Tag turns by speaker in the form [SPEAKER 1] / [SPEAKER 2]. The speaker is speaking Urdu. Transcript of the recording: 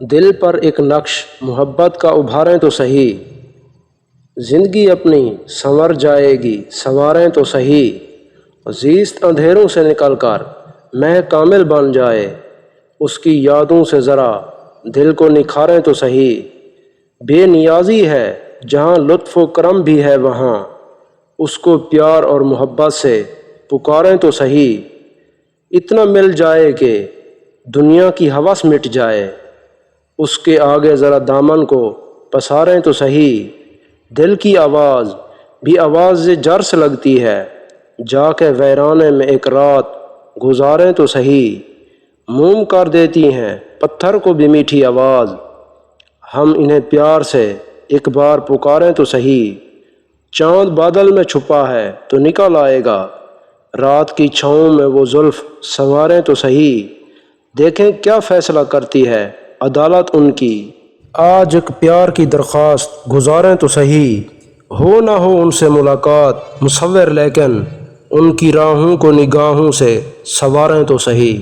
[SPEAKER 1] دل پر ایک نقش محبت کا ابھاریں تو صحیح، زندگی اپنی سنور جائے گی سنواریں تو صحیح۔ زیست اندھیروں سے نکل کر مہ کامل بن جائے، اس کی یادوں سے ذرا دل کو نکھاریں تو صحیح۔ بے نیازی ہے جہاں لطف و کرم بھی ہے وہاں، اس کو پیار اور محبت سے پکاریں تو صحیح۔ اتنا مل جائے کہ دنیا کی ہوس مٹ جائے، اس کے آگے ذرا دامن کو پساریں تو صحیح۔ دل کی آواز بھی آواز جرس لگتی ہے، جا کے ویرانے میں ایک رات گزاریں تو صحیح۔ موم کر دیتی ہیں پتھر کو بھی میٹھی آواز، ہم انہیں پیار سے ایک بار پکاریں تو صحیح۔ چاند بادل میں چھپا ہے تو نکل آئے گا، رات کی چھاؤں میں وہ زلف سنواریں تو صحیح۔ دیکھیں کیا فیصلہ کرتی ہے عدالت ان کی، آج ایک پیار کی درخواست گزاریں تو صحیح۔ ہو نہ ہو ان سے ملاقات مصور، لیکن ان کی راہوں کو نگاہوں سے سنواریں تو صحیح۔